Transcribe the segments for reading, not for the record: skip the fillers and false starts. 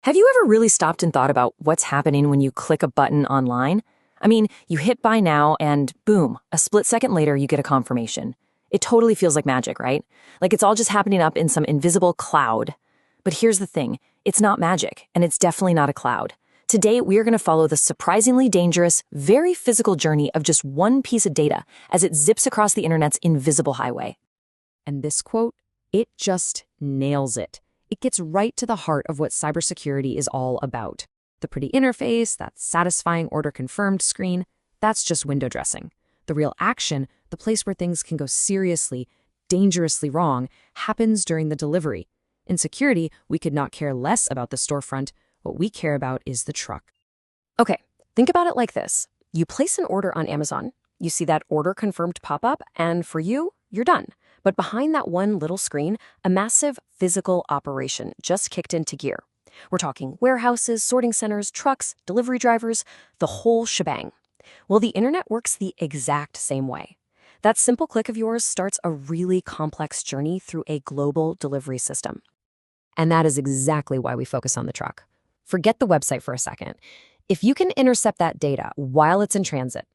Have you ever really stopped and thought about what's happening when you click a button online? I mean, you hit buy now and boom, a split second later you get a confirmation. It totally feels like magic, right? Like it's all just happening up in some invisible cloud. But here's the thing, it's not magic, and it's definitely not a cloud. Today, we are going to follow the surprisingly dangerous, very physical journey of just one piece of data as it zips across the internet's invisible highway. And this quote, it just nails it. It gets right to the heart of what cybersecurity is all about. The pretty interface, that satisfying order confirmed screen, that's just window dressing. The real action, the place where things can go seriously, dangerously wrong, happens during the delivery. In security, we could not care less about the storefront. What we care about is the truck. Okay, think about it like this. You place an order on Amazon, you see that order confirmed pop up, and for you, you're done. But behind that one little screen, a massive physical operation just kicked into gear. We're talking warehouses, sorting centers, trucks, delivery drivers, the whole shebang. Well, the internet works the exact same way. That simple click of yours starts a really complex journey through a global delivery system. And that is exactly why we focus on the truck. Forget the website for a second. If you can intercept that data while it's in transit,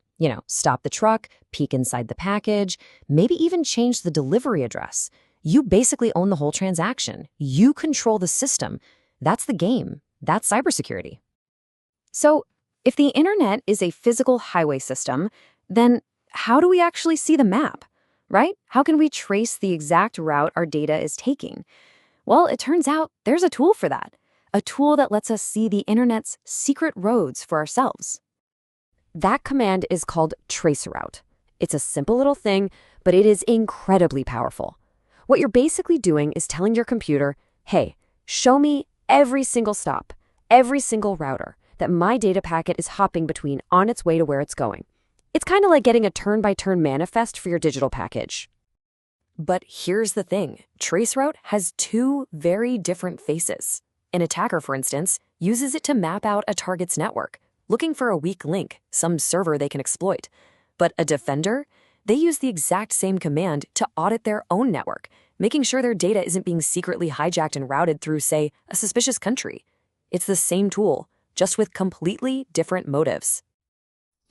stop the truck, peek inside the package, maybe even change the delivery address, you basically own the whole transaction. You control the system. That's the game. That's cybersecurity. So, if the internet is a physical highway system, then how do we actually see the map, right? How can we trace the exact route our data is taking? Well, it turns out there's a tool for that. A tool that lets us see the internet's secret roads for ourselves. That command is called Traceroute. It's a simple little thing, but it is incredibly powerful. What you're basically doing is telling your computer, hey, show me every single stop, every single router that my data packet is hopping between on its way to where it's going. It's kind of like getting a turn-by-turn manifest for your digital package. But here's the thing. Traceroute has two very different faces. An attacker, for instance, uses it to map out a target's network, looking for a weak link, some server they can exploit. But a defender, they use the exact same command to audit their own network, making sure their data isn't being secretly hijacked and routed through, say, a suspicious country. It's the same tool, just with completely different motives.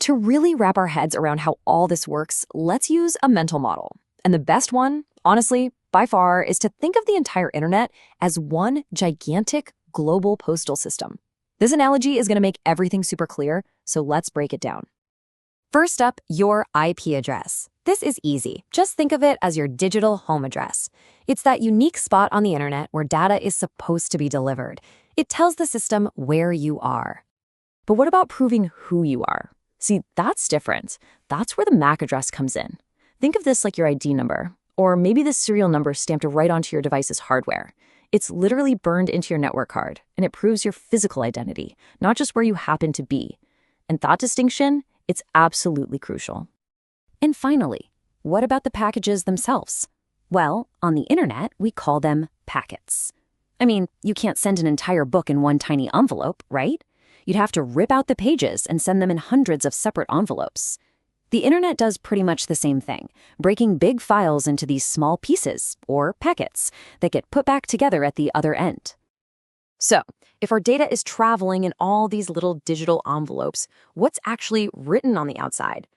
To really wrap our heads around how all this works, let's use a mental model. And the best one, honestly, by far, is to think of the entire internet as one gigantic global postal system. This analogy is going to make everything super clear, so let's break it down. First up, your IP address. This is easy. Just think of it as your digital home address. It's that unique spot on the internet where data is supposed to be delivered. It tells the system where you are. But what about proving who you are? See, that's different. That's where the MAC address comes in. Think of this like your ID number, or maybe the serial number stamped right onto your device's hardware. It's literally burned into your network card, and it proves your physical identity, not just where you happen to be. And that distinction, it's absolutely crucial. And finally, what about the packages themselves? Well, on the internet, we call them packets. I mean, you can't send an entire book in one tiny envelope, right? You'd have to rip out the pages and send them in hundreds of separate envelopes. The internet does pretty much the same thing, breaking big files into these small pieces, or packets, that get put back together at the other end. So, if our data is traveling in all these little digital envelopes, what's actually written on the outside?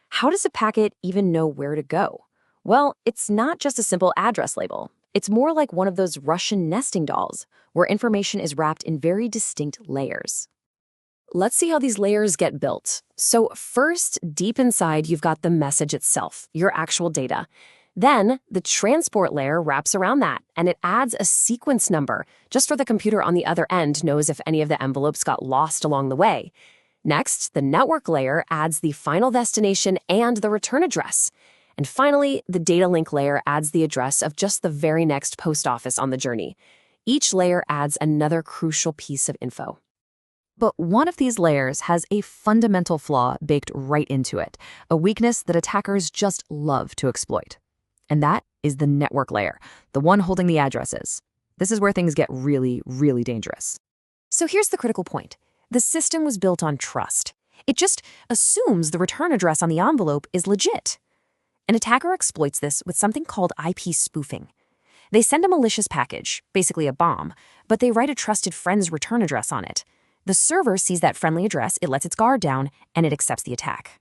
How does a packet even know where to go? Well, it's not just a simple address label. It's more like one of those Russian nesting dolls, where information is wrapped in very distinct layers. Let's see how these layers get built. So first, deep inside, you've got the message itself, your actual data. Then the transport layer wraps around that, and it adds a sequence number, just so the computer on the other end knows if any of the envelopes got lost along the way. Next, the network layer adds the final destination and the return address. And finally, the data link layer adds the address of just the very next post office on the journey. Each layer adds another crucial piece of info. But one of these layers has a fundamental flaw baked right into it, a weakness that attackers just love to exploit. And that is the network layer, the one holding the addresses. This is where things get really, really dangerous. So here's the critical point. The system was built on trust. It just assumes the return address on the envelope is legit. An attacker exploits this with something called IP spoofing. They send a malicious package, basically a bomb, but they write a trusted friend's return address on it. The server sees that friendly address, it lets its guard down, and it accepts the attack.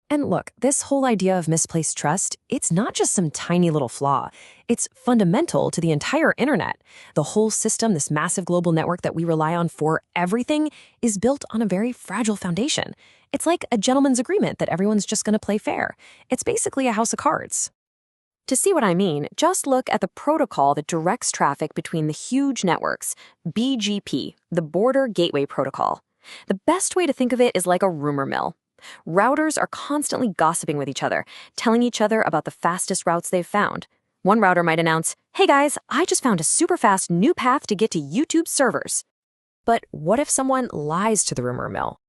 And look, this whole idea of misplaced trust, it's not just some tiny little flaw. It's fundamental to the entire internet. The whole system, this massive global network that we rely on for everything, is built on a very fragile foundation. It's like a gentleman's agreement that everyone's just going to play fair. It's basically a house of cards. To see what I mean, just look at the protocol that directs traffic between the huge networks, BGP, the Border Gateway Protocol. The best way to think of it is like a rumor mill. Routers are constantly gossiping with each other, telling each other about the fastest routes they've found. One router might announce, "Hey guys, I just found a super fast new path to get to YouTube servers." But what if someone lies to the rumor mill?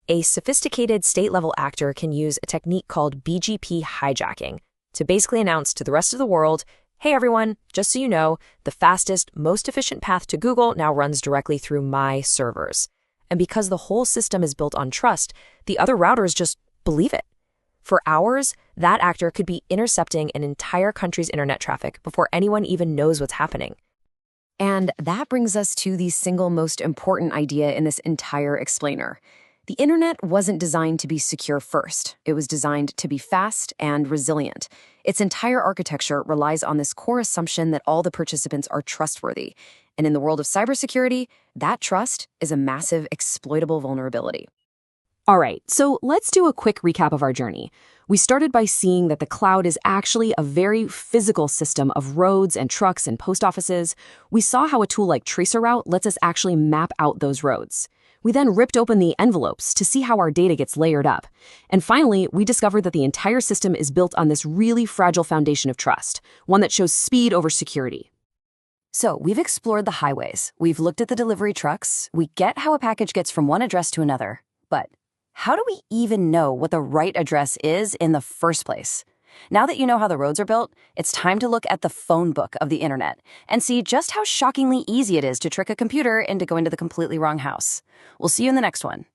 A sophisticated state-level actor can use a technique called BGP hijacking to basically announce to the rest of the world, "Hey everyone, just so you know, the fastest, most efficient path to Google now runs directly through my servers." And because the whole system is built on trust, the other routers just believe it. For hours, that actor could be intercepting an entire country's internet traffic before anyone even knows what's happening. And that brings us to the single most important idea in this entire explainer. The internet wasn't designed to be secure first. It was designed to be fast and resilient. Its entire architecture relies on this core assumption that all the participants are trustworthy. And in the world of cybersecurity, that trust is a massive exploitable vulnerability. All right, so let's do a quick recap of our journey. We started by seeing that the cloud is actually a very physical system of roads and trucks and post offices. We saw how a tool like Traceroute lets us actually map out those roads. We then ripped open the envelopes to see how our data gets layered up. And finally, we discovered that the entire system is built on this really fragile foundation of trust, one that shows speed over security. So we've explored the highways. We've looked at the delivery trucks. We get how a package gets from one address to another. But how do we even know what the right address is in the first place? Now that you know how the roads are built, it's time to look at the phone book of the internet and see just how shockingly easy it is to trick a computer into going to the completely wrong house. We'll see you in the next one.